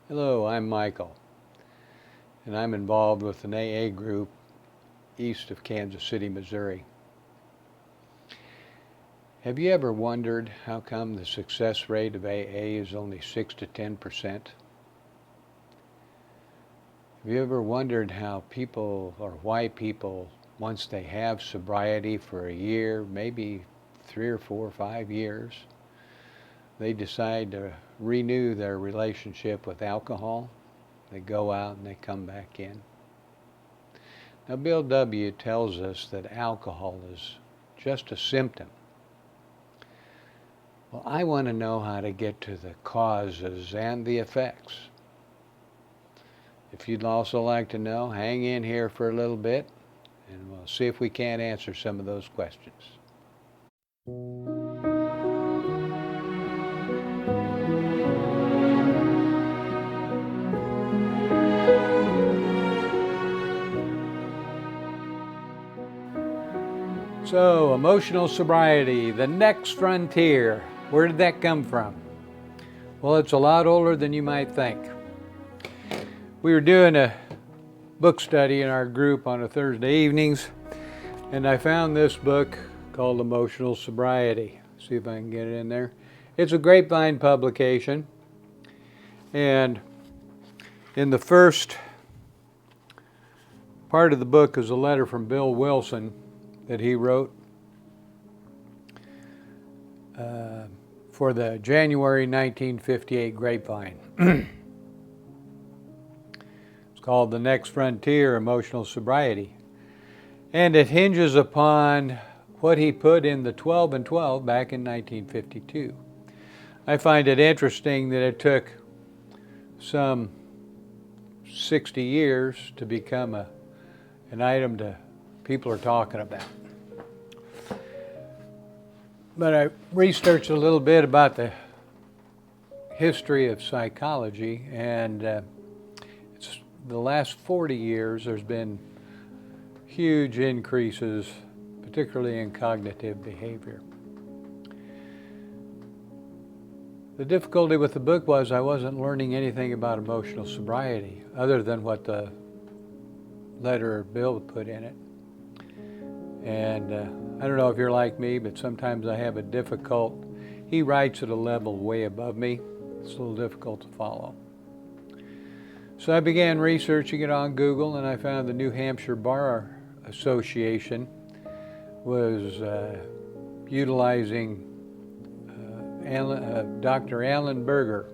Hello, I'm Michael, and I'm involved with an AA group east of Kansas City, Missouri. Have you ever wondered how come the success rate of AA is only 6 to 10%? Have you ever wondered how people, or why people, once they have sobriety for a year, maybe 3 or 4 or 5 years, they decide to renew their relationship with alcohol? They go out and they come back in. Now, Bill W. tells us that alcohol is just a symptom. Well, I want to know how to get to the causes and the effects. If you'd also like to know, hang in here for a little bit and we'll see if we can't answer some of those questions. So, emotional sobriety, the next frontier. Where did that come from? Well, it's a lot older than you might think. We were doing a book study in our group on a Thursday evenings, and I found this book called Emotional Sobriety. See if I can get it in there. It's a Grapevine publication, and in the first part of the book is a letter from Bill Wilson that he wrote for the January 1958 Grapevine. It's called The Next Frontier, Emotional Sobriety. And it hinges upon what he put in the 12 and 12 back in 1952. I find it interesting that it took some 60 years to become an item that people are talking about. But I researched a little bit about the history of psychology, and it's the last 40 years there's been huge increases, particularly in cognitive behavior. The difficulty with the book was I wasn't learning anything about emotional sobriety other than what the letter Bill put in it. And I don't know if you're like me, but sometimes I have he writes at a level way above me. It's a little difficult to follow. So I began researching it on Google, and I found the New Hampshire Bar Association was utilizing Dr. Alan Berger.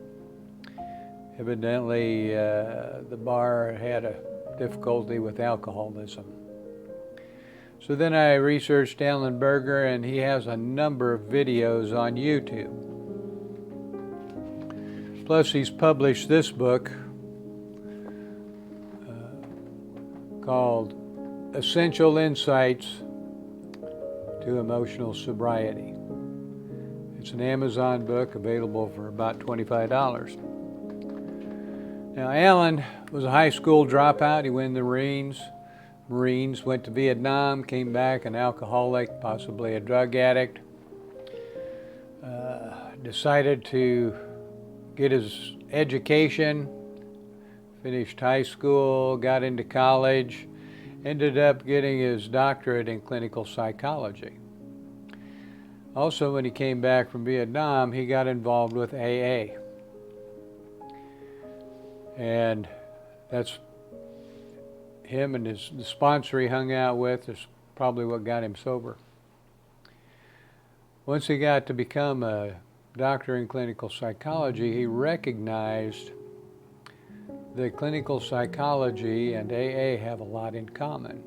Evidently, the bar had a difficulty with alcoholism. So then I researched Alan Berger, and he has a number of videos on YouTube. Plus, he's published this book called Essential Insights to Emotional Sobriety. It's an Amazon book available for about $25. Now, Alan was a high school dropout. He went in the Marines, went to Vietnam, came back an alcoholic, possibly a drug addict. Decided to get his education, finished high school, got into college, ended up getting his doctorate in clinical psychology. Also, when he came back from Vietnam, he got involved with AA. And that's him and the sponsor he hung out with is probably what got him sober. Once he got to become a doctor in clinical psychology, he recognized that clinical psychology and AA have a lot in common.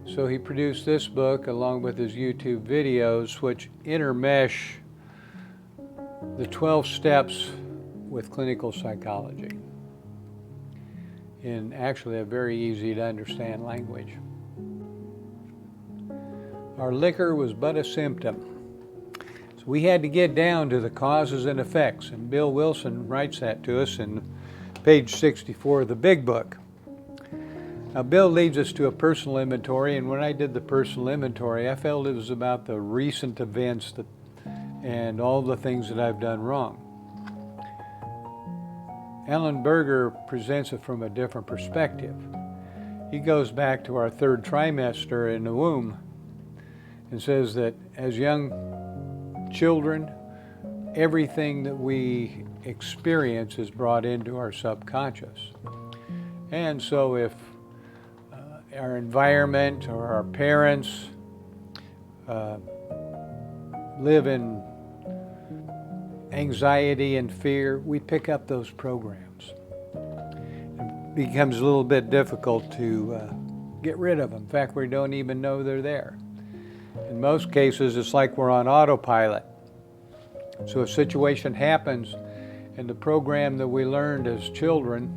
So he produced this book along with his YouTube videos, which intermesh the 12 steps with clinical psychology in actually a very easy to understand language. Our liquor was but a symptom. So we had to get down to the causes and effects, and Bill Wilson writes that to us in page 64 of the big book. Now, Bill leads us to a personal inventory, and when I did the personal inventory, I felt it was about the recent events and all the things that I've done wrong. Alan Berger presents it from a different perspective. He goes back to our third trimester in the womb and says that as young children, everything that we experience is brought into our subconscious. And so if our environment or our parents live in anxiety and fear, we pick up those programs. It becomes a little bit difficult to get rid of them. In fact, we don't even know they're there. In most cases, it's like we're on autopilot. So a situation happens and the program that we learned as children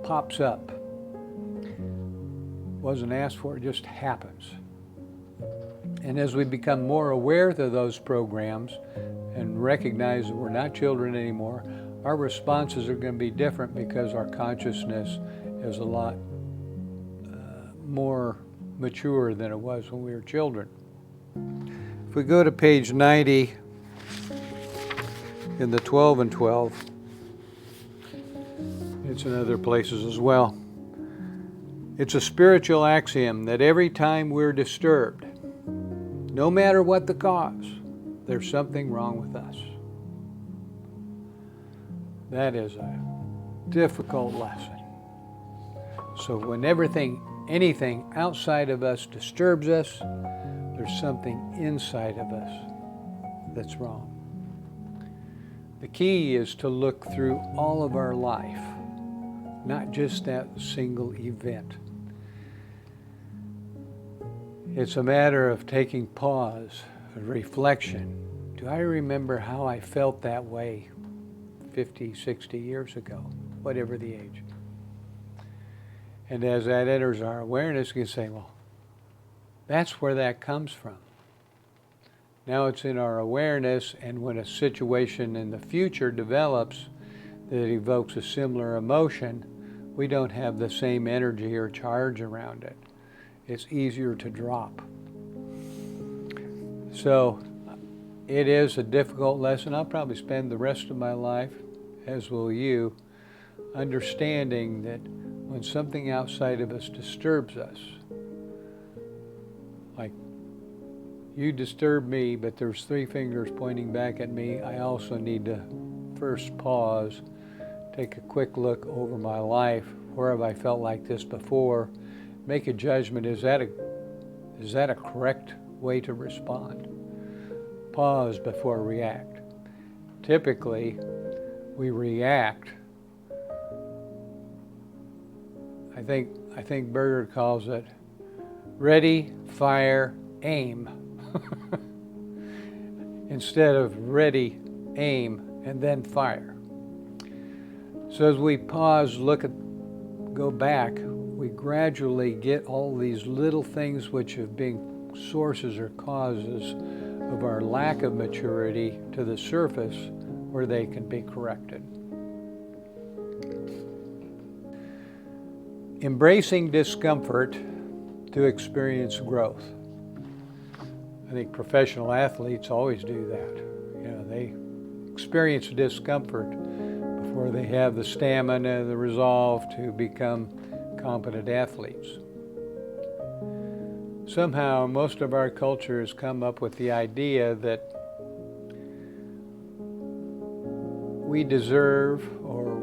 pops up. Wasn't asked for, it just happens. And as we become more aware of those programs and recognize that we're not children anymore, our responses are going to be different because our consciousness is a lot more mature than it was when we were children. If we go to page 90 in the 12 and 12, it's in other places as well. It's a spiritual axiom that every time we're disturbed, no matter what the cause, there's something wrong with us. That is a difficult lesson. So when anything outside of us disturbs us, there's something inside of us that's wrong. The key is to look through all of our life, not just that single event. It's a matter of taking pause, reflection. Do I remember how I felt that way 50, 60 years ago, whatever the age? And as that enters our awareness, you can say, well, that's where that comes from. Now it's in our awareness, and when a situation in the future develops that evokes a similar emotion, we don't have the same energy or charge around it. It's easier to drop. So it is a difficult lesson. I'll probably spend the rest of my life, as will you, understanding that when something outside of us disturbs us, like you disturb me, but there's three fingers pointing back at me, I also need to first pause, take a quick look over my life. Where have I felt like this before? Make a judgment. Is that a correct way to respond? Pause before react. Typically, we react. I think Berger calls it ready, fire, aim. Instead of ready, aim, and then fire. So as we pause, go back, we gradually get all these little things which have been sources or causes of our lack of maturity to the surface where they can be corrected. Embracing discomfort to experience growth. I think professional athletes always do that. They experience discomfort before they have the stamina, the resolve to become competent athletes. Somehow, most of our culture has come up with the idea that we deserve or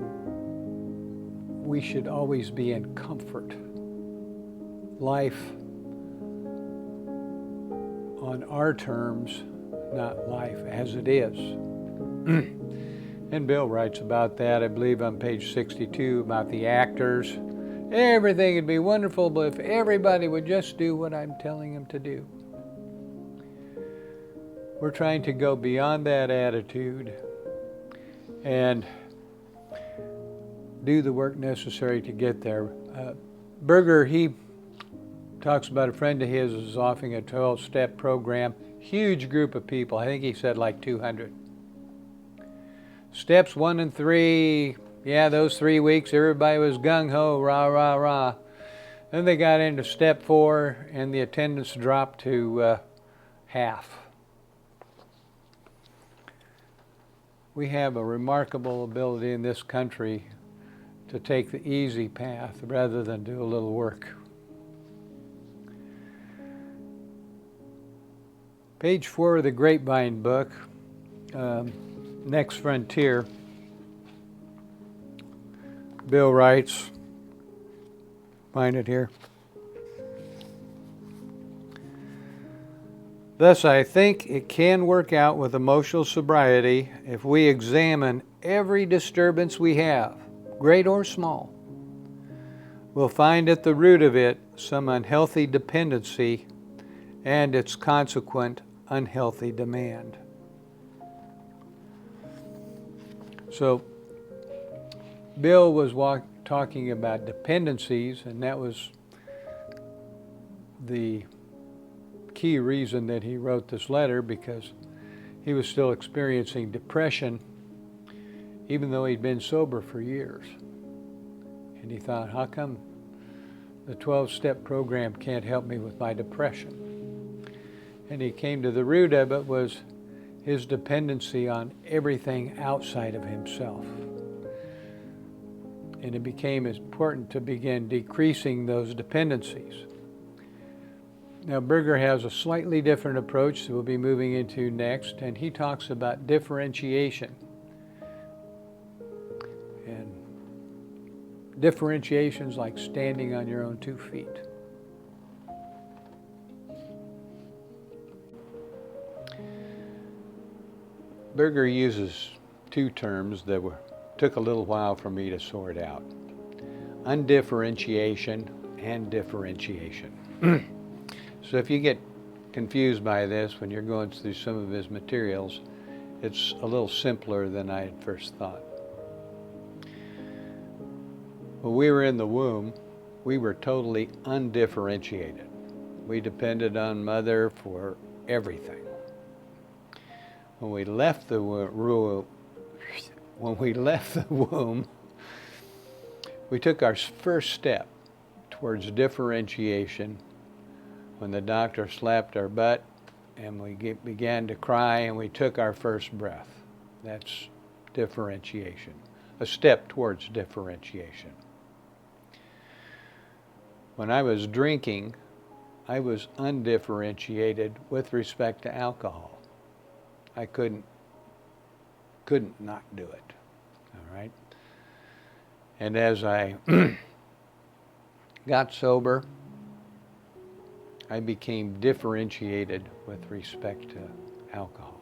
we should always be in comfort. Life on our terms, not life as it is. And Bill writes about that, I believe, on page 62, about the actors. Everything would be wonderful, but if everybody would just do what I'm telling them to do. We're trying to go beyond that attitude and do the work necessary to get there. Berger, he talks about a friend of his is offering a 12-step program, huge group of people. I think he said like 200. Steps 1 and 3, yeah, those 3 weeks, everybody was gung-ho, rah, rah, rah. Then they got into step 4, and the attendance dropped to half. We have a remarkable ability in this country to take the easy path rather than do a little work. Page 4 of the Grapevine book, Next Frontier, Bill writes, find it here. Thus, I think it can work out with emotional sobriety if we examine every disturbance we have, great or small. We'll find at the root of it some unhealthy dependency and its consequent unhealthy demand. So, Bill was talking about dependencies, and that was the key reason that he wrote this letter, because he was still experiencing depression even though he'd been sober for years. And he thought, how come the 12-step program can't help me with my depression? And he came to the root of it was his dependency on everything outside of himself. And it became important to begin decreasing those dependencies. Now, Berger has a slightly different approach that we'll be moving into next, and he talks about differentiation. And differentiation's like standing on your own 2 feet. Berger uses 2 terms that took a little while for me to sort out: undifferentiation and differentiation. So if you get confused by this when you're going through some of his materials, it's a little simpler than I had first thought. When we were in the womb, we were totally undifferentiated. We depended on Mother for everything. When we left the womb, we took our first step towards differentiation when the doctor slapped our butt and we began to cry and we took our first breath. That's differentiation, a step towards differentiation. When I was drinking, I was undifferentiated with respect to alcohol. I couldn't not do it, all right? And as I got sober, I became differentiated with respect to alcohol.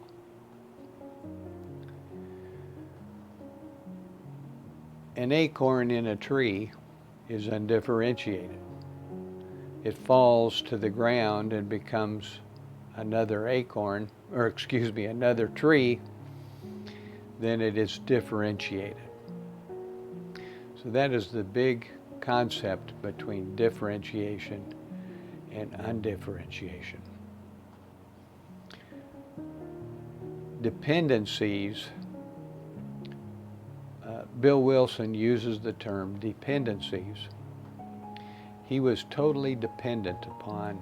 An acorn in a tree is undifferentiated. It falls to the ground and becomes another acorn, another tree, then it is differentiated. So that is the big concept between differentiation and undifferentiation. Dependencies, Bill Wilson uses the term dependencies. He was totally dependent upon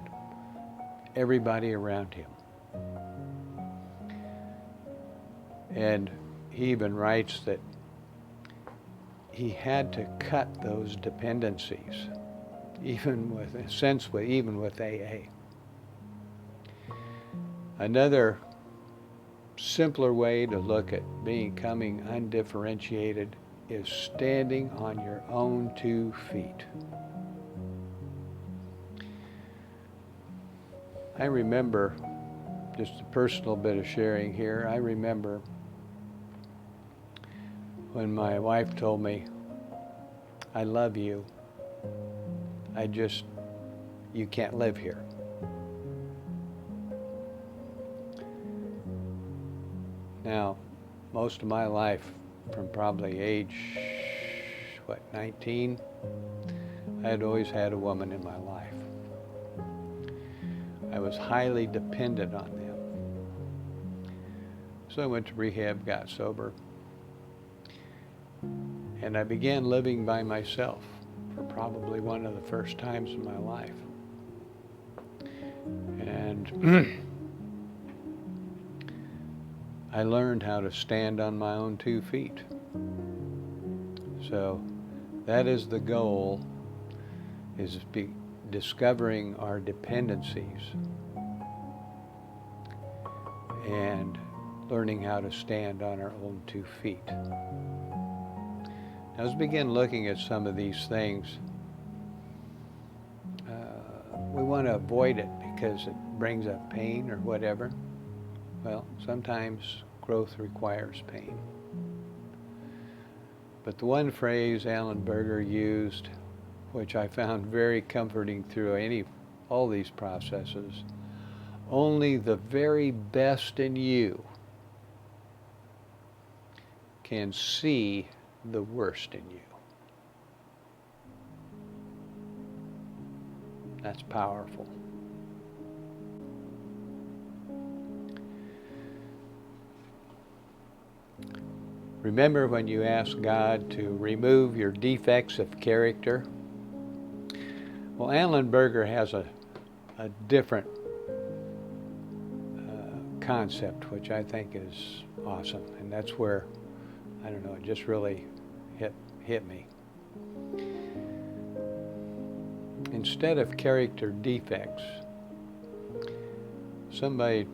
everybody around him. And he even writes that he had to cut those dependencies, even with AA. Another simpler way to look at becoming undifferentiated is standing on your own 2 feet. I remember, just a personal bit of sharing here, I remember when my wife told me, "I love you, you can't live here." Now, most of my life, from probably age, 19, I had always had a woman in my life. I was highly dependent on them. So I went to rehab, got sober, and I began living by myself for probably one of the first times in my life. And I learned how to stand on my own 2 feet. So That is the goal, is discovering our dependencies and learning how to stand on our own 2 feet. Now, let's begin looking at some of these things. We want to avoid it because it brings up pain or whatever. Well, sometimes growth requires pain. But the one phrase Alan Berger used, which I found very comforting through all these processes, only the very best in you can see the worst in you. That's powerful. Remember when you asked God to remove your defects of character? Well, Alan Berger has a different concept, which I think is awesome. And that's where, I don't know, it just really hit me. Instead of character defects, somebody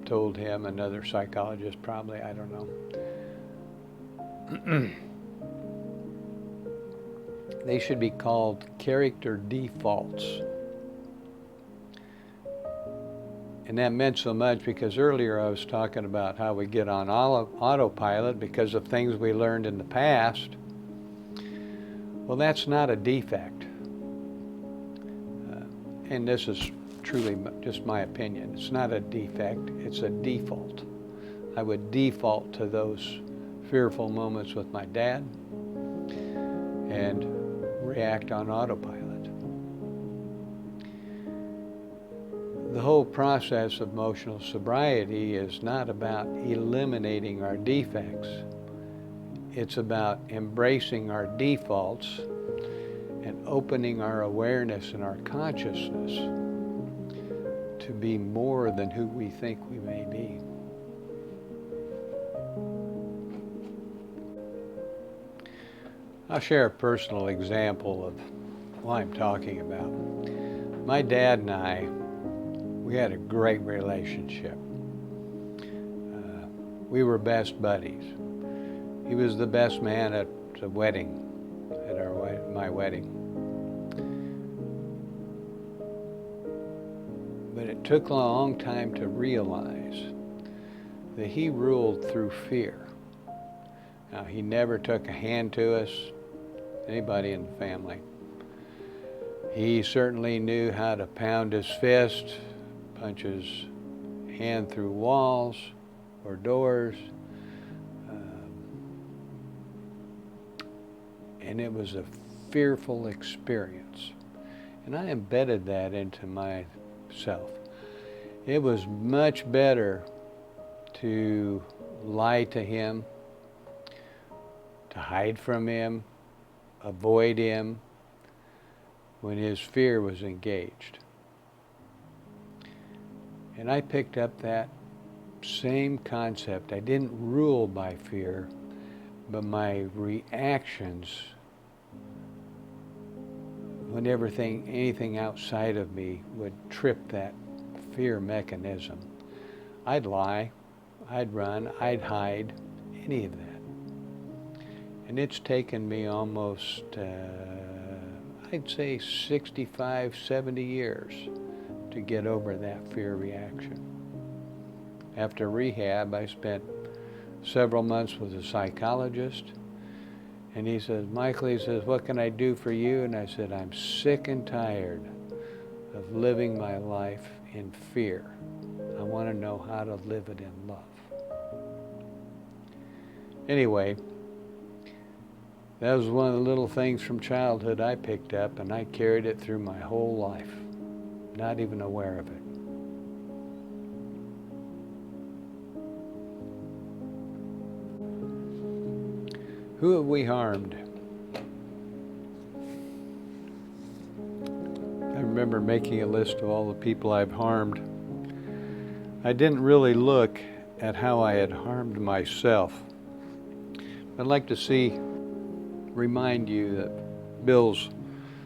told him, another psychologist probably, I don't know, they should be called character defaults. And that meant so much because earlier I was talking about how we get on autopilot because of things we learned in the past. Well, that's not a defect. And this is truly just my opinion. It's not a defect, it's a default. I would default to those fearful moments with my dad and react on autopilot. The whole process of emotional sobriety is not about eliminating our defects. It's about embracing our defaults and opening our awareness and our consciousness to be more than who we think we may be. I'll share a personal example of what I'm talking about. My dad and I, we had a great relationship. We were best buddies. He was the best man at the wedding, my wedding. But it took a long time to realize that he ruled through fear. Now, he never took a hand to us, anybody in the family. He certainly knew how to pound his fist, punch his hand through walls or doors. And it was a fearful experience. And I embedded that into myself. It was much better to lie to him, to hide from him, avoid him when his fear was engaged. And I picked up that same concept. I didn't rule by fear, but my reactions when anything outside of me would trip that fear mechanism. I'd lie, I'd run, I'd hide, any of that. And it's taken me almost, I'd say 65, 70 years to get over that fear reaction. After rehab, I spent several months with a psychologist, and he says, Michael, he says, what can I do for you? And I said, I'm sick and tired of living my life in fear. I want to know how to live it in love. Anyway, that was one of the little things from childhood I picked up, and I carried it through my whole life, not even aware of it. Who have we harmed? I remember making a list of all the people I've harmed. I didn't really look at how I had harmed myself. I'd like to remind you that Bill's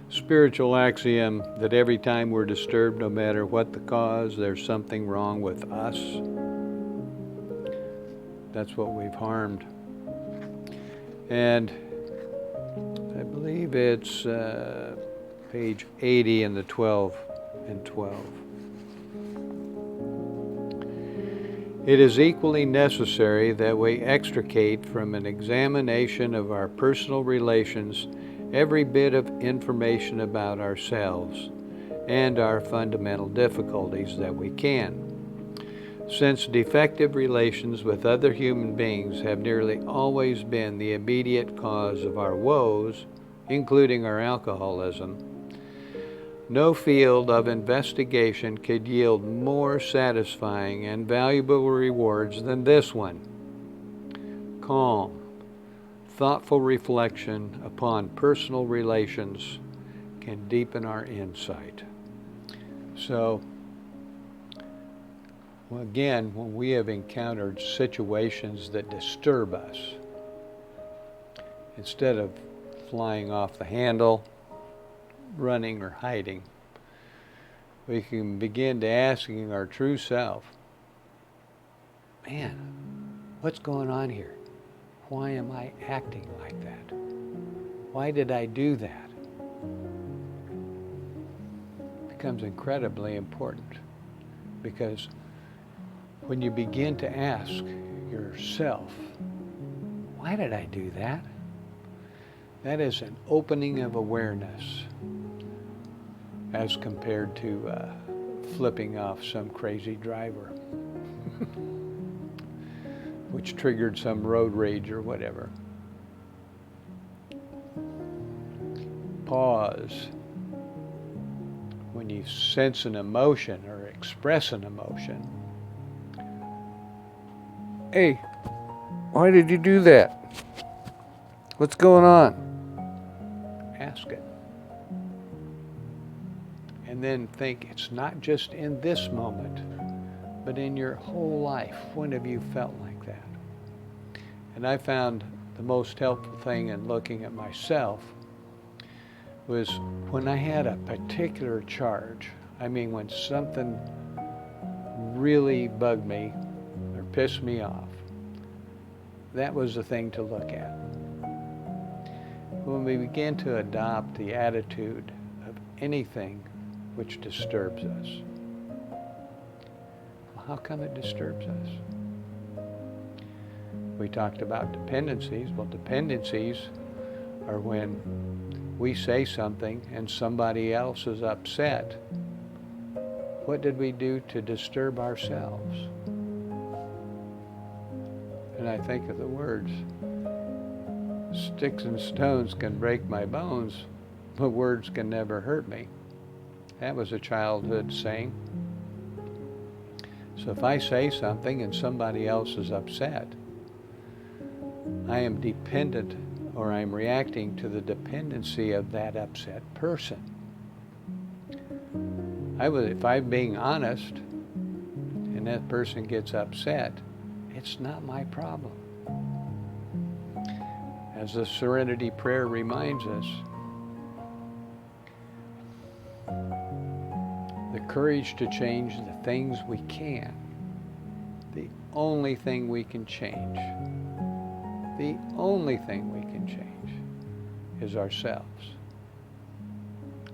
spiritual axiom that every time we're disturbed, no matter what the cause, there's something wrong with us. That's what we've harmed. And I believe it's page 80 in the 12 and 12. It is equally necessary that we extricate from an examination of our personal relations every bit of information about ourselves and our fundamental difficulties that we can. Since defective relations with other human beings have nearly always been the immediate cause of our woes, including our alcoholism, no field of investigation could yield more satisfying and valuable rewards than this one. Calm, thoughtful reflection upon personal relations can deepen our insight. So, again, when we have encountered situations that disturb us, instead of flying off the handle, running or hiding, we can begin to asking our true self, man, what's going on here? Why am I acting like that? Why did I do that? It becomes incredibly important, because when you begin to ask yourself, why did I do that? That is an opening of awareness as compared to flipping off some crazy driver which triggered some road rage or whatever. Pause when you sense an emotion or express an emotion. Hey, why did you do that? What's going on? Ask it. And then think, it's not just in this moment, but in your whole life. When have you felt like that? And I found the most helpful thing in looking at myself was when I had a particular charge. I mean, when something really bugged me or pissed me off, that was the thing to look at. When we begin to adopt the attitude of anything which disturbs us, well, how come it disturbs us? We talked about dependencies. Well, dependencies are when we say something and somebody else is upset. What did we do to disturb ourselves? And I think of the words, sticks and stones can break my bones, but words can never hurt me. That was a childhood saying. So if I say something and somebody else is upset, I am dependent, or I'm reacting to the dependency of that upset person. If I'm being honest and that person gets upset, it's not my problem. As the Serenity Prayer reminds us, the courage to change the things we can. The only thing we can change, the only thing we can change is ourselves.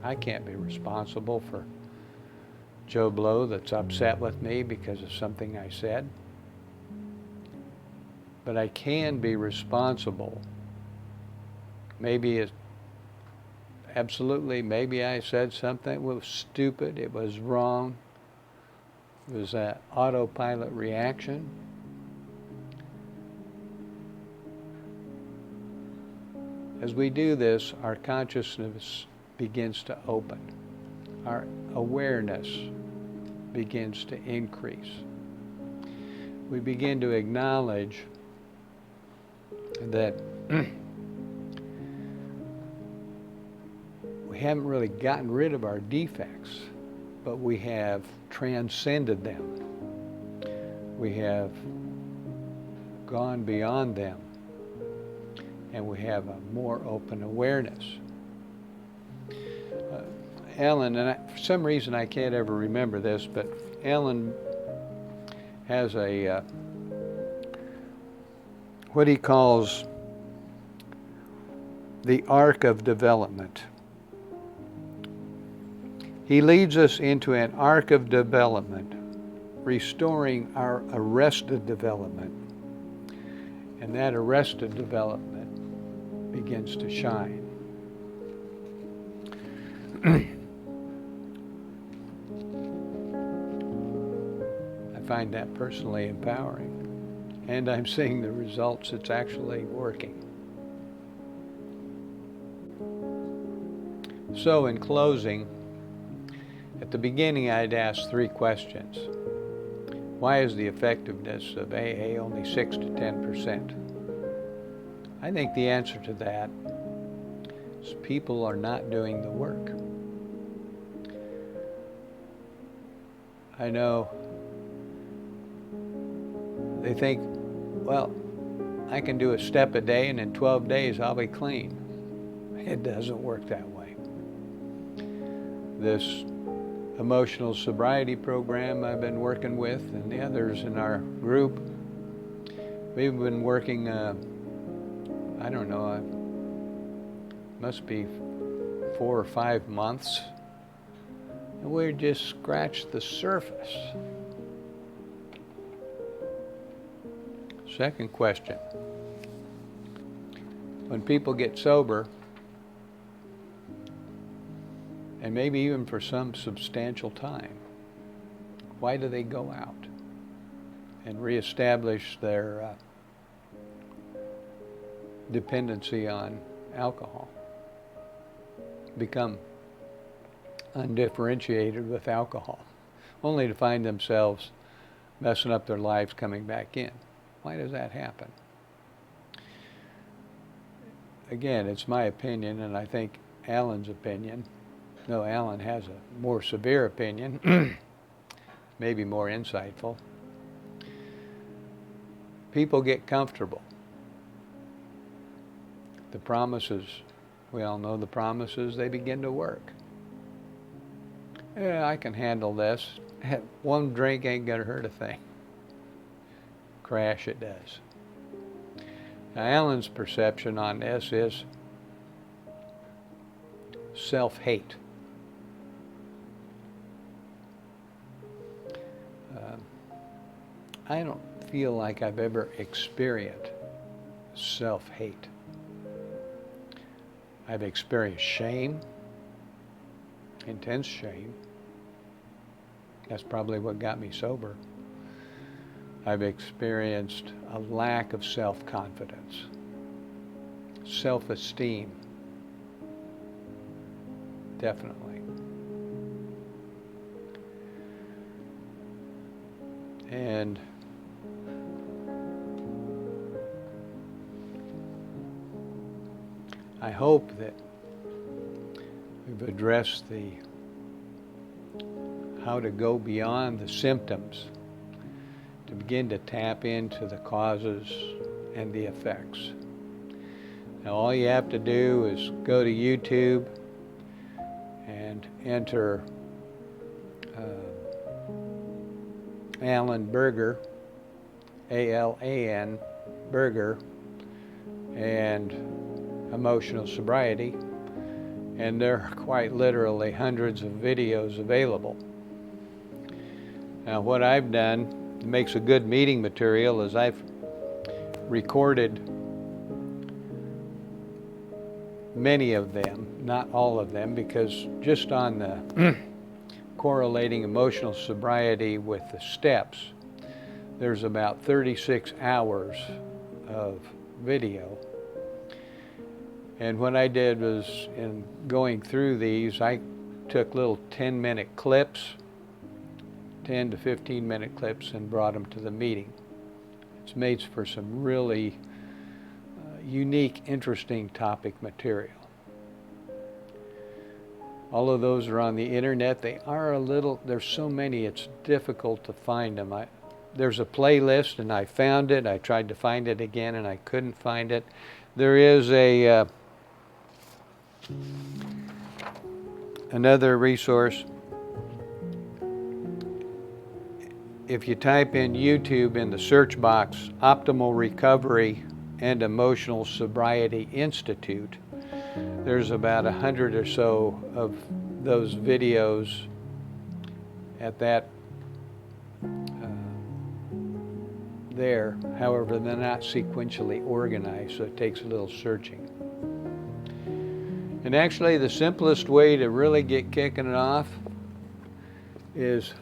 I can't be responsible for Joe Blow that's upset with me because of something I said. But I can be responsible. Maybe I said something that was stupid, it was wrong, it was an autopilot reaction. As we do this, our consciousness begins to open. Our awareness begins to increase. We begin to acknowledge that we haven't really gotten rid of our defects, but we have transcended them. We have gone beyond them, and we have a more open awareness. Alan, and for some reason I can't ever remember this, but Alan has a what he calls the arc of development. He leads us into an arc of development, restoring our arrested development. And that arrested development begins to shine. I find that personally empowering. And I'm seeing the results. It's actually working. So in closing, at the beginning I'd ask 3 questions. Why is the effectiveness of AA only 6 to 10%? I think the answer to that is people are not doing the work. I know they think, well, I can do a step a day and in 12 days I'll be clean. It doesn't work that way. This emotional sobriety program I've been working with and the others in our group, we've been working, I don't know, must be 4 or 5 months, and we just scratched the surface. Second question, when people get sober, and maybe even for some substantial time, why do they go out and reestablish their dependency on alcohol? Become undifferentiated with alcohol, only to find themselves messing up their lives coming back in. Why does that happen? Again, it's my opinion, and I think Alan's opinion. No, Alan has a more severe opinion, maybe more insightful. People get comfortable. The promises, we all know the promises, they begin to work. Yeah, I can handle this. 1 drink ain't gonna hurt a thing. Crash, it does. Now, Alan's perception on this is self-hate. I don't feel like I've ever experienced self-hate. I've experienced shame, intense shame. That's probably what got me sober. I've experienced a lack of self-confidence, self-esteem, definitely. And I hope that we've addressed how to go beyond the symptoms to begin to tap into the causes and the effects. Now all you have to do is go to YouTube and enter Alan Berger, A-L-A-N, Berger, and Emotional Sobriety, and there are quite literally hundreds of videos available. Now what I've done that makes a good meeting material is I've recorded many of them, not all of them, because just on the correlating emotional sobriety with the steps, there's about 36 hours of video. And what I did was, in going through these, I took little 10-minute clips, 10 to 15-minute clips, and brought them to the meeting. It's made for some really unique, interesting topic material. All of those are on the internet. They are there's so many, it's difficult to find them. There's a playlist, and I found it. I tried to find it again, and I couldn't find it. There is a Another resource, if you type in YouTube in the search box, Optimal Recovery and Emotional Sobriety Institute, there's about 100 or so of those videos at that there. However, they're not sequentially organized, so it takes a little searching. And actually, the simplest way to really get kicking it off is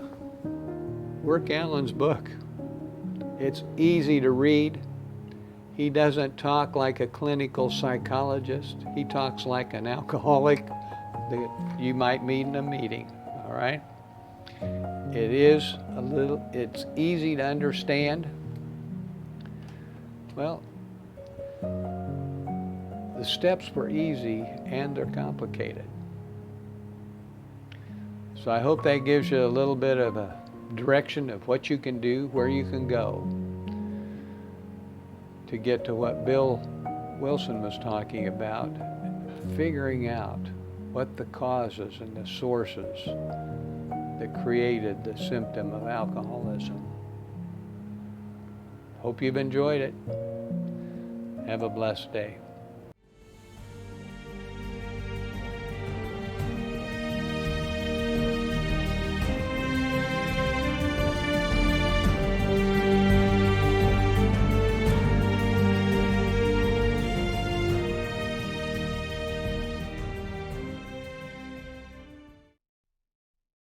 work Alan's book. It's easy to read. He doesn't talk like a clinical psychologist. He talks like an alcoholic that you might meet in a meeting, all right? It's easy to understand. Well, the steps were easy and they're complicated. So I hope that gives you a little bit of a direction of what you can do, where you can go to get to what Bill Wilson was talking about, figuring out what the causes and the sources that created the symptom of alcoholism. Hope you've enjoyed it. Have a blessed day.